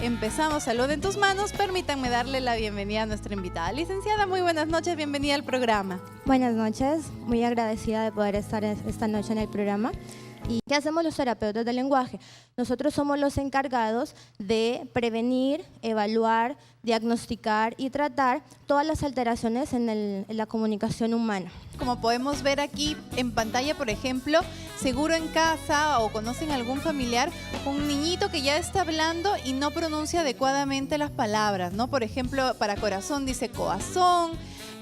empezamos Salud en tus manos, permítanme darle la bienvenida a nuestra invitada. Licenciada, muy buenas noches, bienvenida al programa. Buenas noches, muy agradecida de poder estar esta noche en el programa. ¿Y qué hacemos los terapeutas del lenguaje? Nosotros somos los encargados de prevenir, evaluar, diagnosticar y tratar todas las alteraciones en la comunicación humana. Como podemos ver aquí en pantalla, por ejemplo, seguro en casa o conocen algún familiar, un niñito que ya está hablando y no pronuncia adecuadamente las palabras, ¿no? Por ejemplo, para corazón dice coazón,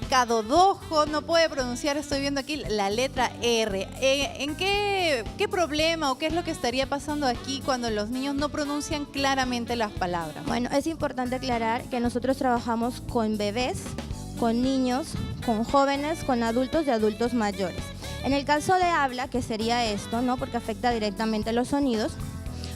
cadodojo, no puede pronunciar, estoy viendo aquí la letra R. ¿En qué problema o qué es lo que estaría pasando aquí cuando los niños no pronuncian claramente las palabras? Bueno, es importante aclarar que nosotros trabajamos con bebés, con niños, con jóvenes, con adultos y adultos mayores. En el caso de habla, que sería esto, ¿no? Porque afecta directamente los sonidos,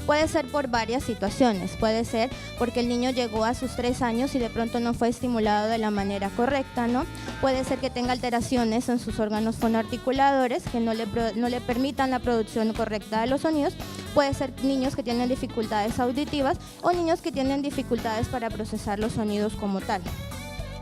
puede ser por varias situaciones. Puede ser porque el niño llegó a sus 3 años y de pronto no fue estimulado de la manera correcta, ¿no? Puede ser que tenga alteraciones en sus órganos fonoarticuladores que no le permitan la producción correcta de los sonidos. Puede ser niños que tienen dificultades auditivas o niños que tienen dificultades para procesar los sonidos como tal, ¿no?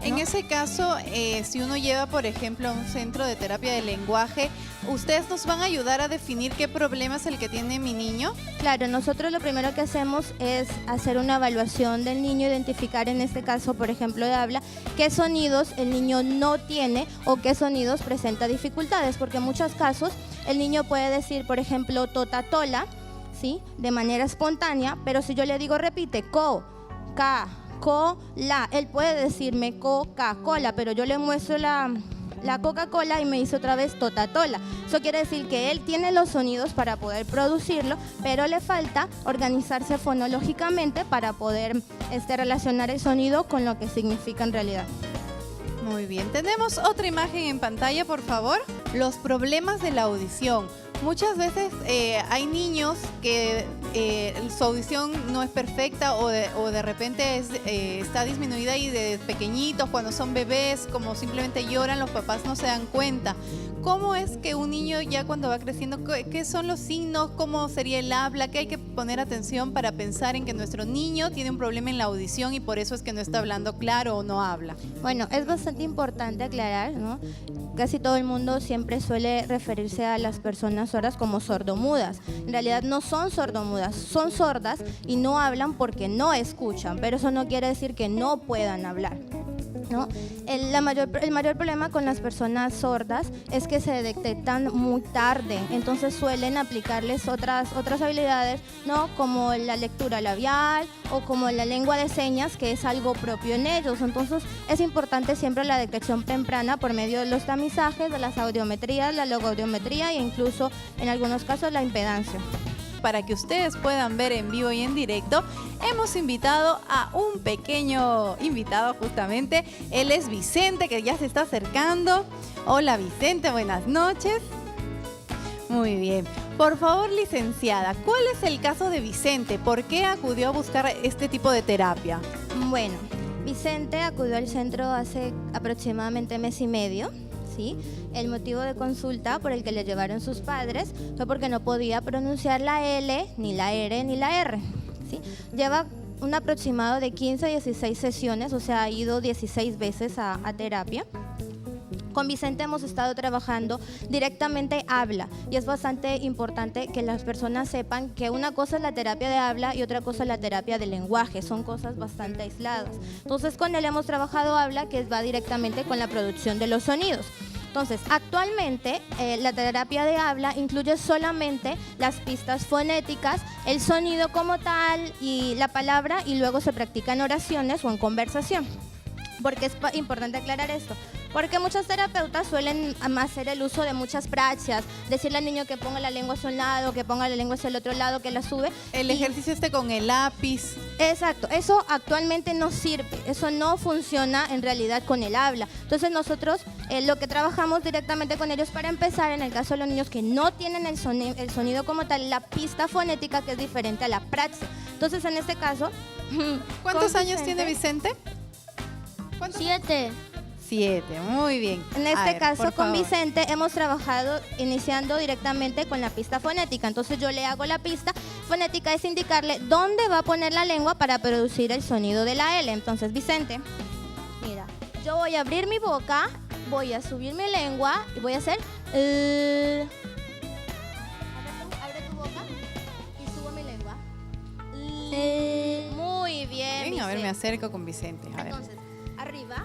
En ese caso, si uno lleva, por ejemplo, a un centro de terapia de lenguaje, ¿ustedes nos van a ayudar a definir qué problema es el que tiene mi niño? Claro, nosotros lo primero que hacemos es hacer una evaluación del niño, identificar en este caso, por ejemplo, de habla, qué sonidos el niño no tiene o qué sonidos presenta dificultades, porque en muchos casos el niño puede decir, por ejemplo, totatola, ¿sí? De manera espontánea, pero si yo le digo, repite, co, ca, cola, él puede decirme Coca-Cola, pero yo le muestro la Coca-Cola y me dice otra vez totatola. Eso quiere decir que él tiene los sonidos para poder producirlo, pero le falta organizarse fonológicamente para poder relacionar el sonido con lo que significa en realidad. Muy bien, tenemos otra imagen en pantalla, por favor. Los problemas de la audición. Muchas veces hay niños que su audición no es perfecta o de repente está disminuida y de pequeñitos, cuando son bebés, como simplemente lloran, los papás no se dan cuenta. ¿Cómo es que un niño ya cuando va creciendo, qué son los signos, cómo sería el habla, qué hay que poner atención para pensar en que nuestro niño tiene un problema en la audición y por eso es que no está hablando claro o no habla? Bueno, es bastante importante aclarar, ¿no? Casi todo el mundo siempre suele referirse a las personas sordas como sordomudas. En realidad no son sordomudas, son sordas y no hablan porque no escuchan, pero eso no quiere decir que no puedan hablar, ¿no? El mayor problema con las personas sordas es que se detectan muy tarde, entonces suelen aplicarles otras habilidades, ¿no? Como la lectura labial o como la lengua de señas, que es algo propio en ellos. Entonces es importante siempre la detección temprana por medio de los tamizajes, de las audiometrías, la logoaudiometría e incluso en algunos casos la impedancia. Para que ustedes puedan ver en vivo y en directo, hemos invitado a un pequeño invitado justamente. Él es Vicente, que ya se está acercando. Hola Vicente, buenas noches. Muy bien. Por favor, licenciada, ¿cuál es el caso de Vicente? ¿Por qué acudió a buscar este tipo de terapia? Bueno, Vicente acudió al centro hace aproximadamente mes y medio. ¿Sí? El motivo de consulta por el que le llevaron sus padres fue porque no podía pronunciar la L, ni la R, ni la R, ¿sí? Lleva un aproximado de 15 a 16 sesiones, o sea, ha ido 16 veces a terapia. Con Vicente hemos estado trabajando directamente habla y es bastante importante que las personas sepan que una cosa es la terapia de habla y otra cosa es la terapia de lenguaje, son cosas bastante aisladas. Entonces con él hemos trabajado habla, que va directamente con la producción de los sonidos. Entonces, actualmente la terapia de habla incluye solamente las pistas fonéticas, el sonido como tal y la palabra, y luego se practica en oraciones o en conversación. ¿Por qué es importante aclarar esto? Porque muchos terapeutas suelen hacer el uso de muchas praxias, decirle al niño que ponga la lengua hacia un lado, que ponga la lengua hacia el otro lado, que la sube. El ejercicio con el lápiz. Exacto, eso actualmente no sirve, eso no funciona en realidad con el habla. Entonces nosotros lo que trabajamos directamente con ellos para empezar, en el caso de los niños que no tienen el sonido como tal, la pista fonética, que es diferente a la praxis. Entonces en este caso... ¿Cuántos años tiene Vicente? 7. 7, muy bien. En este caso con Vicente hemos trabajado iniciando directamente con la pista fonética. Entonces yo le hago la pista fonética es indicarle dónde va a poner la lengua para producir el sonido de la L. Entonces, Vicente, mira, yo voy a abrir mi boca, voy a subir mi lengua y voy a hacer... Abre tu boca y subo mi lengua. Muy bien, Ven, a ver, Vicente. me acerco con Vicente. A ver. Entonces, arriba.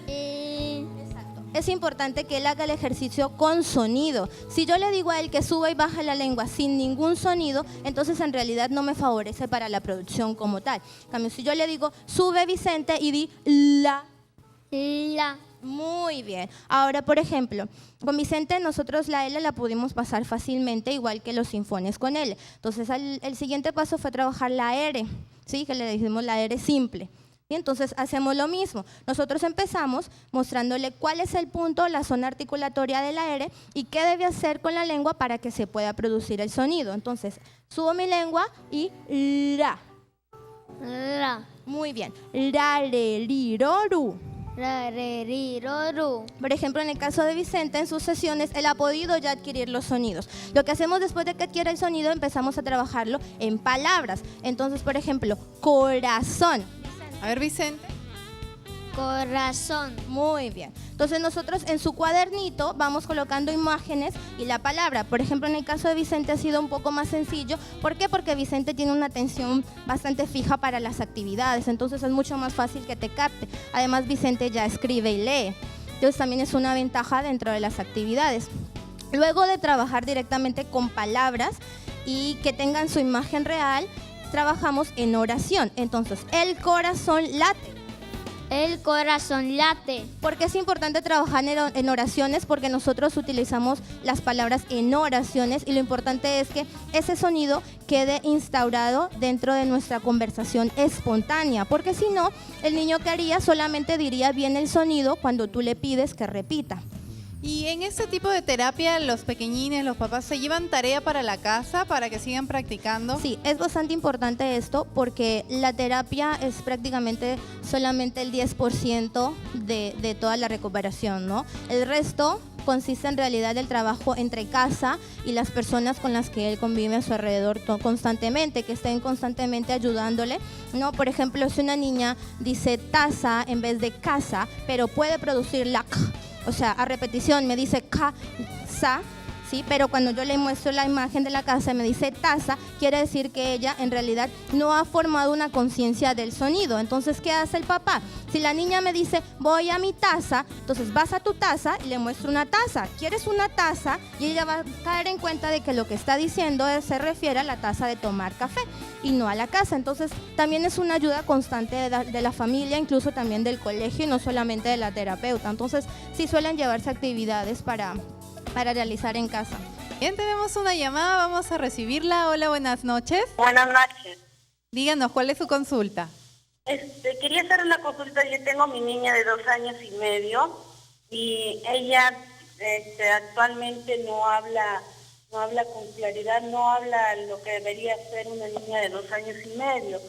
Exacto. Es importante que él haga el ejercicio con sonido. Si yo le digo a él que suba y baja la lengua sin ningún sonido, entonces en realidad no me favorece para la producción como tal. En cambio, si yo le digo, sube Vicente y di la. Muy bien. Ahora, por ejemplo, con Vicente nosotros la L la pudimos pasar fácilmente, igual que los sinfones con L. Entonces, el siguiente paso fue trabajar la R, ¿sí? Que le decimos la R simple. Y entonces hacemos lo mismo. Nosotros empezamos mostrándole cuál es el punto, la zona articulatoria de la R y qué debe hacer con la lengua para que se pueda producir el sonido. Entonces, subo mi lengua y la. Muy bien. La, re, ri, ro, ru. Por ejemplo, en el caso de Vicente, en sus sesiones, él ha podido ya adquirir los sonidos. Lo que hacemos después de que adquiera el sonido, empezamos a trabajarlo en palabras. Entonces, por ejemplo, corazón. A ver, Vicente. Corazón. Muy bien. Entonces nosotros en su cuadernito vamos colocando imágenes y la palabra. Por ejemplo, en el caso de Vicente ha sido un poco más sencillo. ¿Por qué? Porque Vicente tiene una atención bastante fija para las actividades. Entonces es mucho más fácil que te capte. Además, Vicente ya escribe y lee. Entonces también es una ventaja dentro de las actividades. Luego de trabajar directamente con palabras y que tengan su imagen real, trabajamos en oración. Entonces, el corazón late. El corazón late. ¿Por qué es importante trabajar en oraciones? Porque nosotros utilizamos las palabras en oraciones y lo importante es que ese sonido quede instaurado dentro de nuestra conversación espontánea, porque si no, el niño que haría solamente diría bien el sonido cuando tú le pides que repita. Y en este tipo de terapia, los pequeñines, los papás, ¿se llevan tarea para la casa para que sigan practicando? Sí, es bastante importante esto porque la terapia es prácticamente solamente el 10% de toda la recuperación, ¿no? El resto consiste en realidad del trabajo entre casa y las personas con las que él convive a su alrededor constantemente, que estén constantemente ayudándole, ¿no? Por ejemplo, si una niña dice taza en vez de casa, pero puede producir la k, o sea, a repetición me dice casa, ¿sí? Pero cuando yo le muestro la imagen de la casa y me dice taza, quiere decir que ella en realidad no ha formado una conciencia del sonido. Entonces, ¿qué hace el papá? Si la niña me dice, voy a mi taza, entonces vas a tu taza y le muestro una taza. ¿Quieres una taza? Y ella va a caer en cuenta de que lo que está diciendo se refiere a la taza de tomar café y no a la casa. Entonces, también es una ayuda constante de la familia, incluso también del colegio y no solamente de la terapeuta. Entonces, sí suelen llevarse actividades para realizar en casa. Bien, tenemos una llamada, vamos a recibirla. Hola, buenas noches. Buenas noches. Díganos, ¿cuál es su consulta? Quería hacer una consulta. Yo tengo mi niña de 2 años y medio y ella actualmente no habla con claridad, no habla lo que debería ser una niña de 2 años y medio.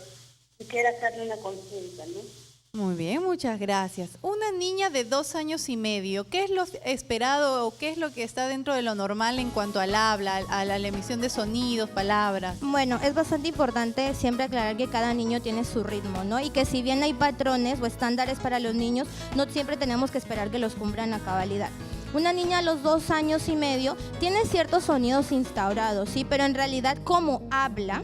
Y quiero hacerle una consulta, ¿no? Muy bien, muchas gracias. Una niña de 2 años y medio, ¿qué es lo esperado o qué es lo que está dentro de lo normal en cuanto al habla, a la emisión de sonidos, palabras? Bueno, es bastante importante siempre aclarar que cada niño tiene su ritmo, ¿no? Y que si bien hay patrones o estándares para los niños, no siempre tenemos que esperar que los cumplan a cabalidad. Una niña a los 2 años y medio tiene ciertos sonidos instaurados, ¿sí? Pero en realidad, como habla,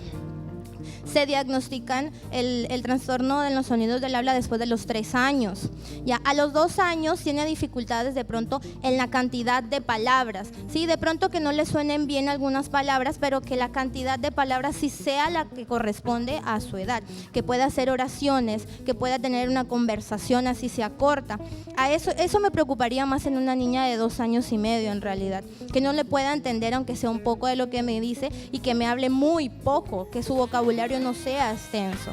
se diagnostican el trastorno de los sonidos del habla después de los 3 años. Ya a los 2 años tiene dificultades de pronto en la cantidad de palabras, ¿sí? De pronto que no le suenen bien algunas palabras, pero que la cantidad de palabras sí sea la que corresponde a su edad, que pueda hacer oraciones, que pueda tener una conversación así sea corta. A eso me preocuparía más en una niña de 2 años y medio en realidad, que no le pueda entender aunque sea un poco de lo que me dice y que me hable muy poco, que su vocabulario no sea extenso.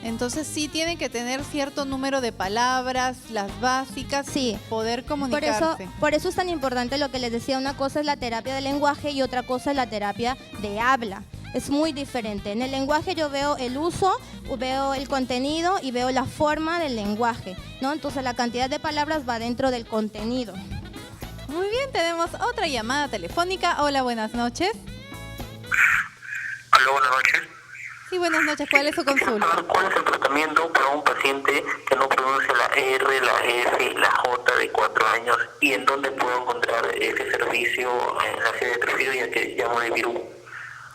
Entonces sí tiene que tener cierto número de palabras, las básicas, Sí. poder comunicarse. Por eso es tan importante lo que les decía, una cosa es la terapia de lenguaje y otra cosa es la terapia de habla. Es muy diferente. En el lenguaje yo veo el uso, veo el contenido y veo la forma del lenguaje, ¿no? Entonces la cantidad de palabras va dentro del contenido. Muy bien, tenemos otra llamada telefónica. Hola, buenas noches. Hola, buenas noches. Sí, buenas noches. ¿Cuál es su consulta? ¿Cuál es el tratamiento para un paciente que no pronuncia la R, la F, la J de 4 años? ¿Y en dónde puedo encontrar ese servicio en la sede de Trujillo, ya que llamo de Virú?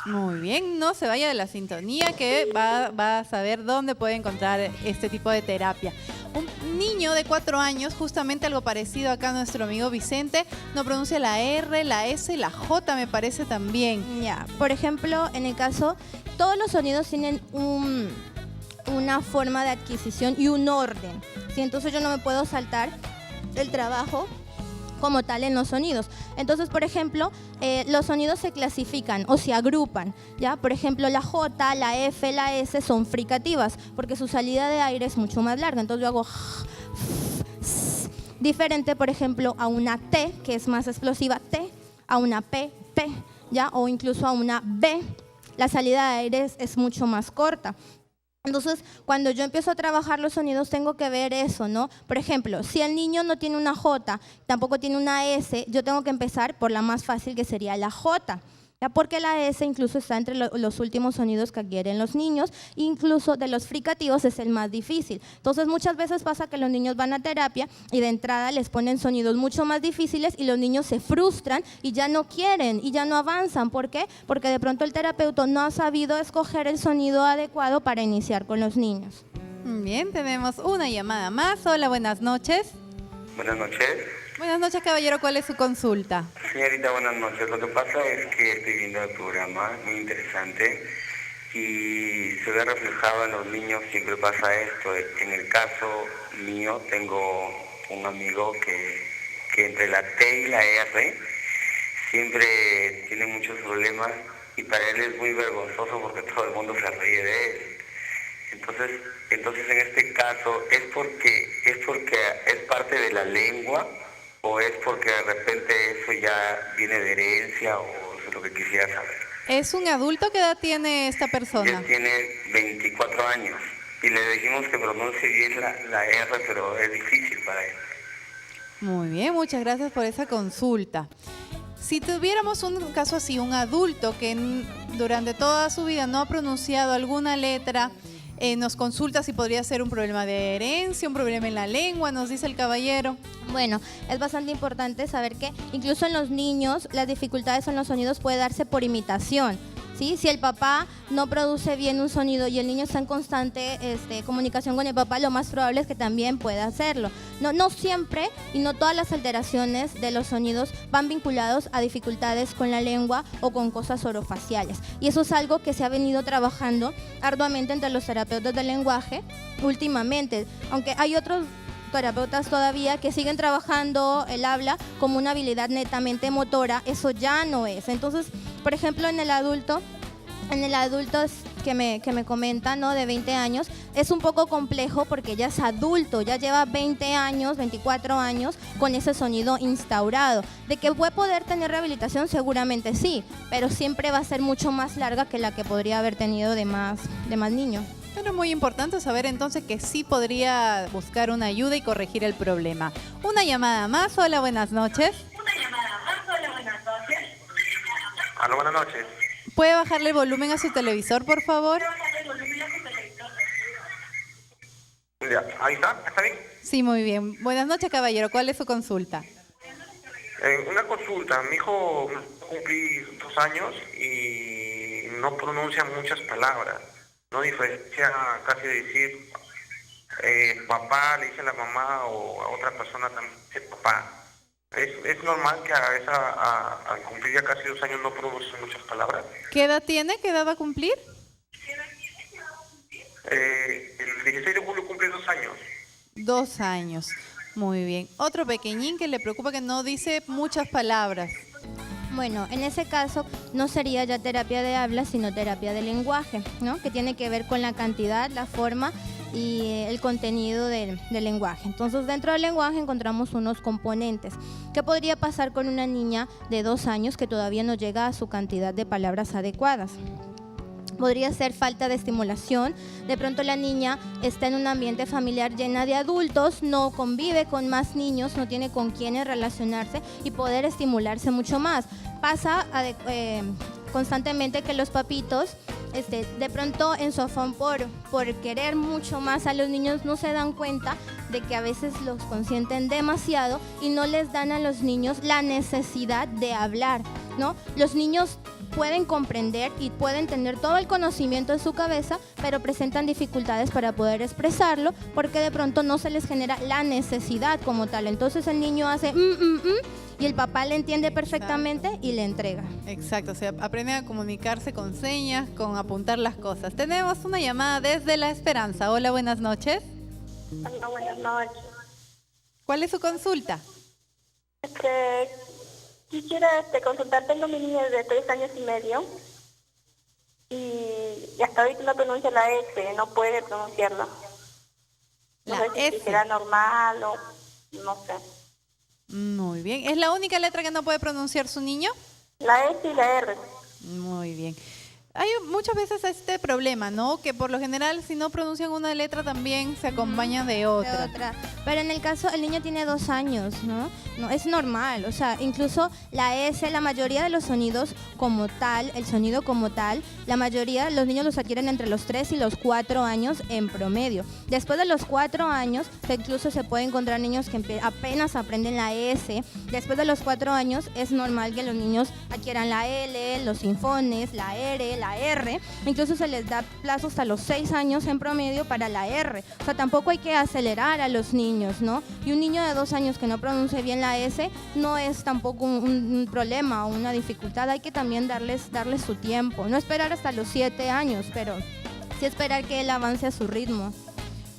Muy bien, no se vaya de la sintonía que va a saber dónde puede encontrar este tipo de terapia. Un niño de 4 años, justamente algo parecido acá a nuestro amigo Vicente, no pronuncia la R, la S y la J, me parece también. Ya, por ejemplo, en el caso, todos los sonidos tienen una forma de adquisición y un orden, ¿sí? Entonces yo no me puedo saltar el trabajo como tal en los sonidos. Entonces, por ejemplo, los sonidos se clasifican o se agrupan, ¿ya? Por ejemplo, la J, la F, la S son fricativas porque su salida de aire es mucho más larga. Entonces yo hago diferente, por ejemplo, a una T, que es más explosiva, T, a una P, P, ¿ya? O incluso a una B, la salida de aire es mucho más corta. Entonces, cuando yo empiezo a trabajar los sonidos, tengo que ver eso, ¿no? Por ejemplo, si el niño no tiene una J, tampoco tiene una S, yo tengo que empezar por la más fácil, que sería la J, ¿ya? Porque la S incluso está entre los últimos sonidos que adquieren los niños, incluso de los fricativos es el más difícil. Entonces, muchas veces pasa que los niños van a terapia y de entrada les ponen sonidos mucho más difíciles y los niños se frustran y ya no quieren y ya no avanzan. ¿Por qué? Porque de pronto el terapeuta no ha sabido escoger el sonido adecuado para iniciar con los niños. Bien, tenemos una llamada más. Hola, buenas noches. Buenas noches. Buenas noches, caballero. ¿Cuál es su consulta? Señorita, buenas noches. Lo que pasa es que estoy viendo el programa, muy interesante, y se ve reflejado en los niños, siempre pasa esto. En el caso mío, tengo un amigo que entre la T y la R siempre tiene muchos problemas y para él es muy vergonzoso porque todo el mundo se ríe de él. Entonces en este caso, ¿es porque es parte de la lengua o es porque de repente eso ya viene de herencia o es lo que quisiera saber? ¿Es un adulto? ¿Qué edad tiene esta persona? Él tiene 24 años y le dijimos que pronuncie bien la R, pero es difícil para él. Muy bien, muchas gracias por esa consulta. Si tuviéramos un caso así, un adulto que durante toda su vida no ha pronunciado alguna letra, nos consulta si podría ser un problema de herencia, un problema en la lengua, nos dice el caballero. Bueno, es bastante importante saber que incluso en los niños las dificultades en los sonidos puede darse por imitación, ¿sí? Si el papá no produce bien un sonido y el niño está en constante comunicación con el papá, lo más probable es que también pueda hacerlo. No siempre y no todas las alteraciones de los sonidos van vinculados a dificultades con la lengua o con cosas orofaciales. Y eso es algo que se ha venido trabajando arduamente entre los terapeutas del lenguaje últimamente, aunque hay otros terapeutas todavía que siguen trabajando el habla como una habilidad netamente motora. Eso ya no es. Entonces, por ejemplo, en el adulto que me comenta, ¿no?, de 20 años, es un poco complejo porque ya es adulto, ya lleva 20 años, 24 años con ese sonido instaurado. ¿De que puede poder tener rehabilitación? Seguramente sí, pero siempre va a ser mucho más larga que la que podría haber tenido de más niño. Pero muy importante saber entonces que sí podría buscar una ayuda y corregir el problema. Una llamada más. Hola, buenas noches. Hola, buenas noches. ¿Puede bajarle el volumen a su televisor, por favor? Ya, ahí está, ¿está bien? Sí, muy bien. Buenas noches, caballero. ¿Cuál es su consulta? Una consulta. Mi hijo cumplí 2 años y no pronuncia muchas palabras. No diferencia casi de decir papá, le dice a la mamá o a otra persona también dice papá. ¿Es normal que a veces al cumplir ya casi 2 años no pronuncie muchas palabras? ¿Qué edad tiene? ¿Qué edad va a cumplir? El 16 de julio cumple 2 años. 2 años. Muy bien. Otro pequeñín que le preocupa que no dice muchas palabras. Bueno, en ese caso no sería ya terapia de habla, sino terapia de lenguaje, ¿no? Que tiene que ver con la cantidad, la forma y el contenido del lenguaje. Entonces, dentro del lenguaje encontramos unos componentes. ¿Qué podría pasar con una niña de 2 años que todavía no llega a su cantidad de palabras adecuadas? Podría ser falta de estimulación. De pronto la niña está en un ambiente familiar llena de adultos, no convive con más niños, no tiene con quiénes relacionarse y poder estimularse mucho más. Pasa constantemente que los papitos De pronto en su afán por querer mucho más a los niños no se dan cuenta de que a veces los consienten demasiado y no les dan a los niños la necesidad de hablar, ¿no? Los niños pueden comprender y pueden tener todo el conocimiento en su cabeza, pero presentan dificultades para poder expresarlo porque de pronto no se les genera la necesidad como tal. Entonces el niño hace y el papá le entiende perfectamente y le entrega. Exacto, o sea, aprende a comunicarse con señas, con apuntar las cosas. Tenemos una llamada desde La Esperanza. Hola, buenas noches. Hola, buenas noches. ¿Cuál es su consulta? Quisiera consultar, tengo mi niña de 3 años y medio y hasta ahorita no pronuncia la S, no puede pronunciarla. No La sé si S. será normal o no sé. Muy bien. ¿Es la única letra que no puede pronunciar su niño? La S y la R. Muy bien. Hay muchas veces este problema, ¿no? Que por lo general si no pronuncian una letra también se acompaña de otra. Pero en el caso, el niño tiene 2 años, ¿no? No, es normal, o sea, incluso la S, la mayoría de los sonidos como tal, el sonido como tal, la mayoría de los niños los adquieren entre los 3 y los 4 años en promedio. Después de los 4 años, incluso se puede encontrar niños que apenas aprenden la S. Después de los 4 años es normal que los niños adquieran la L, los sinfones, la R, la R, incluso se les da plazo hasta los 6 años en promedio para la R. O sea, tampoco hay que acelerar a los niños, ¿no? Y un niño de 2 años que no pronuncie bien la S no es tampoco un problema o una dificultad. Hay que también darles su tiempo. No esperar hasta los 7 años, pero sí esperar que él avance a su ritmo.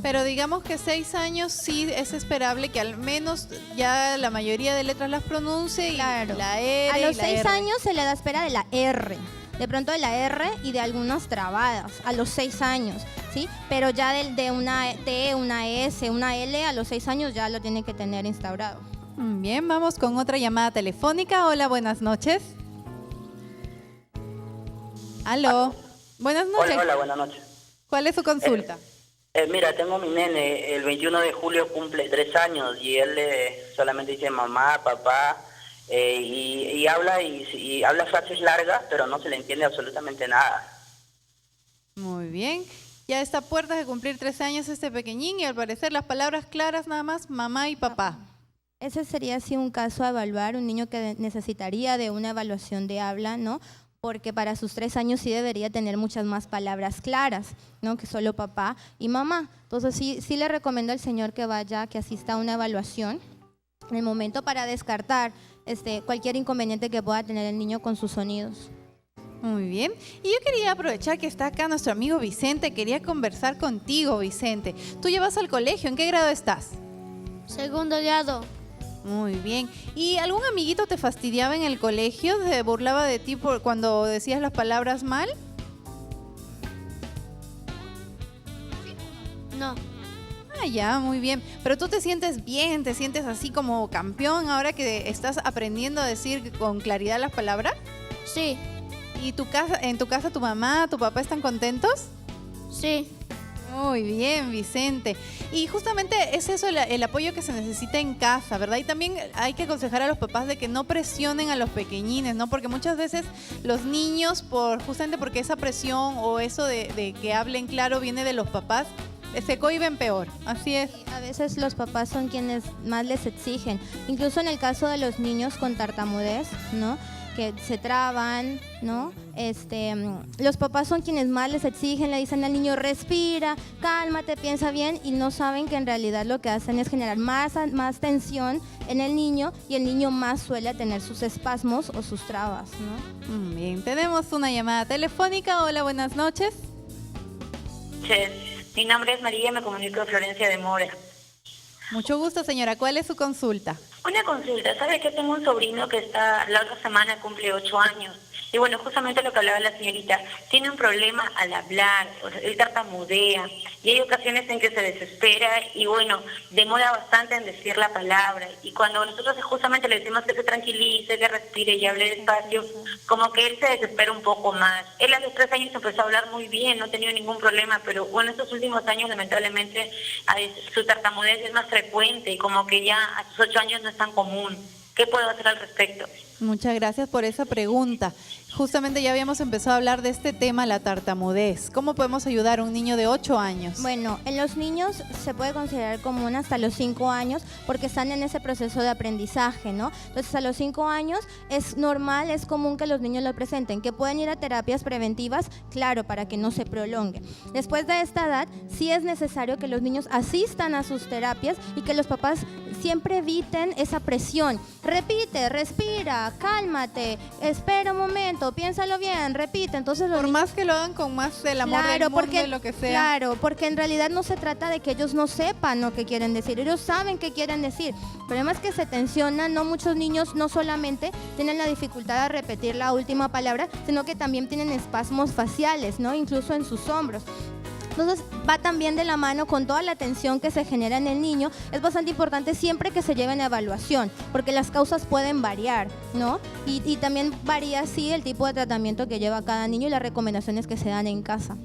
Pero digamos que 6 años sí es esperable que al menos ya la mayoría de letras las pronuncie. Claro. Y la R. A los y la 6 R. años se le da espera de la R. De pronto de la R y de algunas trabadas a los 6 años, ¿sí? Pero ya de una T, una S, una L, a los 6 años ya lo tiene que tener instaurado. Bien, vamos con otra llamada telefónica. Hola, buenas noches. Aló. Buenas noches. Hola, buenas noches. ¿Cuál es su consulta? Mira, tengo mi nene, el 21 de julio cumple 3 años y él solamente dice mamá, papá, y habla frases largas, pero no se le entiende absolutamente nada. Muy bien. Ya está a puertas de cumplir 13 años este pequeñín y al parecer las palabras claras nada más, mamá y papá. Ese sería así un caso a evaluar, un niño que necesitaría de una evaluación de habla, ¿no? Porque para sus 3 años sí debería tener muchas más palabras claras, ¿no? Que solo papá y mamá. Entonces sí le recomiendo al señor que vaya, que asista a una evaluación en el momento para descartar cualquier inconveniente que pueda tener el niño con sus sonidos. Muy bien. Y yo quería aprovechar que está acá nuestro amigo Vicente. Quería conversar contigo, Vicente. Tú llevas al colegio. ¿En qué grado estás? Segundo grado. Muy bien. ¿Y algún amiguito te fastidiaba en el colegio? ¿Se burlaba de ti cuando decías las palabras mal? No. Ah, ya, muy bien. Pero tú te sientes bien, te sientes así como campeón ahora que estás aprendiendo a decir con claridad las palabras. Sí. ¿Y en tu casa tu mamá, tu papá están contentos? Sí. Muy bien, Vicente. Y justamente es eso el apoyo que se necesita en casa, ¿verdad? Y también hay que aconsejar a los papás de que no presionen a los pequeñines, ¿no? Porque muchas veces los niños, justamente porque esa presión o eso de que hablen claro viene de los papás, se cohíben peor. Así es. A veces los papás son quienes más les exigen. Incluso en el caso de los niños con tartamudez, ¿no? Que se traban, ¿no? Los papás son quienes más les exigen, le dicen al niño respira, cálmate, piensa bien, y no saben que en realidad lo que hacen es generar más tensión en el niño y el niño más suele tener sus espasmos o sus trabas, ¿no? Bien, tenemos una llamada telefónica. Hola, buenas noches. Mi nombre es María y me comunico de Florencia de Mora. Mucho gusto, señora. ¿Cuál es su consulta? Una consulta. ¿Sabe que tengo un sobrino que la otra semana cumple 8 años? Y bueno, justamente lo que hablaba la señorita, tiene un problema al hablar, o sea, él tartamudea, y hay ocasiones en que se desespera y bueno, demora bastante en decir la palabra. Y cuando nosotros justamente le decimos que se tranquilice, que respire y hable despacio, como que él se desespera un poco más. Él a los 3 años empezó a hablar muy bien, no ha tenido ningún problema, pero bueno, estos últimos años lamentablemente su tartamudez es más frecuente y como que ya a sus 8 años no es tan común. ¿Qué puedo hacer al respecto? Muchas gracias por esa pregunta. Justamente ya habíamos empezado a hablar de este tema, la tartamudez. ¿Cómo podemos ayudar a un niño de 8 años? Bueno, en los niños se puede considerar común hasta los 5 años porque están en ese proceso de aprendizaje, ¿no? Entonces, a los 5 años es normal, es común que los niños lo presenten, que pueden ir a terapias preventivas, claro, para que no se prolongue. Después de esta edad, sí es necesario que los niños asistan a sus terapias y que los papás siempre eviten esa presión. Repite, respira, cálmate, espera un momento, piénsalo bien, repite. Entonces Por más que lo hagan con más del amor del mundo, de lo que sea. Claro, porque en realidad no se trata de que ellos no sepan lo que quieren decir, ellos saben qué quieren decir. El problema es que se tensionan, no muchos niños no solamente tienen la dificultad de repetir la última palabra, sino que también tienen espasmos faciales, ¿no? Incluso en sus hombros. Entonces va también de la mano con toda la tensión que se genera en el niño. Es bastante importante siempre que se lleven a evaluación, porque las causas pueden variar, ¿no? Y también varía, sí, el tipo de tratamiento que lleva cada niño y las recomendaciones que se dan en casa.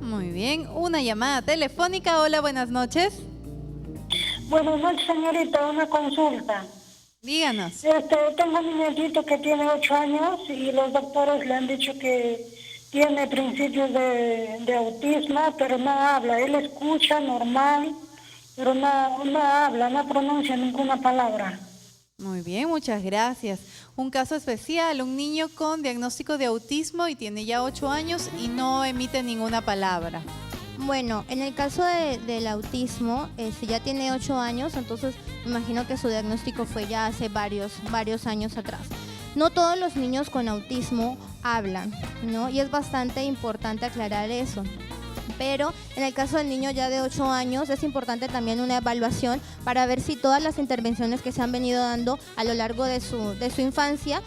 Muy bien, una llamada telefónica. Hola, buenas noches. Buenas noches, señorita, una consulta. Díganos. Tengo un niñito que tiene 8 años y los doctores le han dicho que tiene principios de autismo, pero no habla. Él escucha normal, pero no habla, no pronuncia ninguna palabra. Muy bien, muchas gracias. Un caso especial, un niño con diagnóstico de autismo y tiene ya 8 años y no emite ninguna palabra. Bueno, en el caso del autismo, si ya tiene 8 años, entonces me imagino que su diagnóstico fue ya hace varios años atrás. No todos los niños con autismo hablan, ¿no? Y es bastante importante aclarar eso. Pero en el caso del niño ya de 8 años es importante también una evaluación para ver si todas las intervenciones que se han venido dando a lo largo de su infancia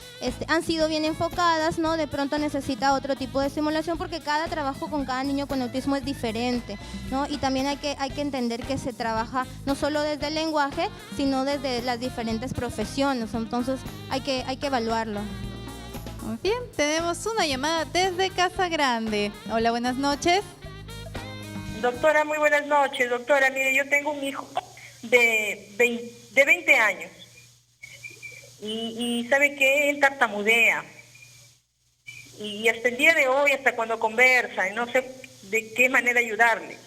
han sido bien enfocadas, ¿no? De pronto necesita otro tipo de estimulación porque cada trabajo con cada niño con autismo es diferente, ¿no? Y también hay que entender que se trabaja no solo desde el lenguaje, sino desde las diferentes profesiones. Entonces hay que evaluarlo. Muy bien, tenemos una llamada desde Casa Grande. Hola, buenas noches. Doctora, muy buenas noches. Doctora, mire, yo tengo un hijo de 20 años y sabe que él tartamudea. Y hasta el día de hoy, hasta cuando conversa, no sé de qué manera ayudarle.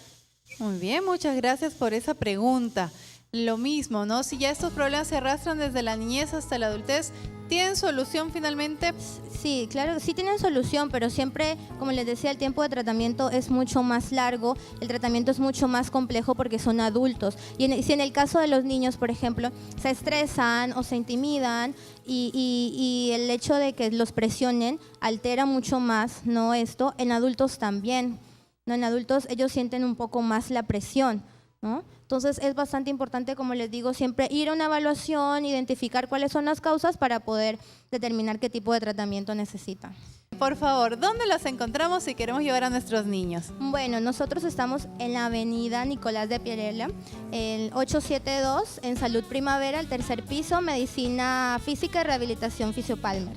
Muy bien, muchas gracias por esa pregunta. Lo mismo, ¿no? Si ya estos problemas se arrastran desde la niñez hasta la adultez, ¿tienen solución finalmente? Sí, claro, sí tienen solución, pero siempre, como les decía, el tiempo de tratamiento es mucho más largo, el tratamiento es mucho más complejo porque son adultos. Y si en el caso de los niños, por ejemplo, se estresan o se intimidan y el hecho de que los presionen altera mucho más, ¿no? Esto, en adultos también, ¿no? En adultos ellos sienten un poco más la presión, ¿no? Entonces es bastante importante, como les digo, siempre ir a una evaluación, identificar cuáles son las causas para poder determinar qué tipo de tratamiento necesitan. Por favor, ¿dónde los encontramos si queremos llevar a nuestros niños? Bueno, nosotros estamos en la avenida Nicolás de Pirela, el 872, en Salud Primavera, el 3er piso, Medicina Física y Rehabilitación Fisiopalmer.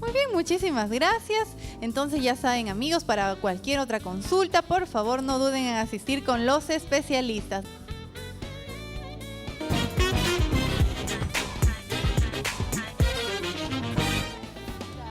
Muy bien, muchísimas gracias. Entonces ya saben, amigos, para cualquier otra consulta, por favor no duden en asistir con los especialistas.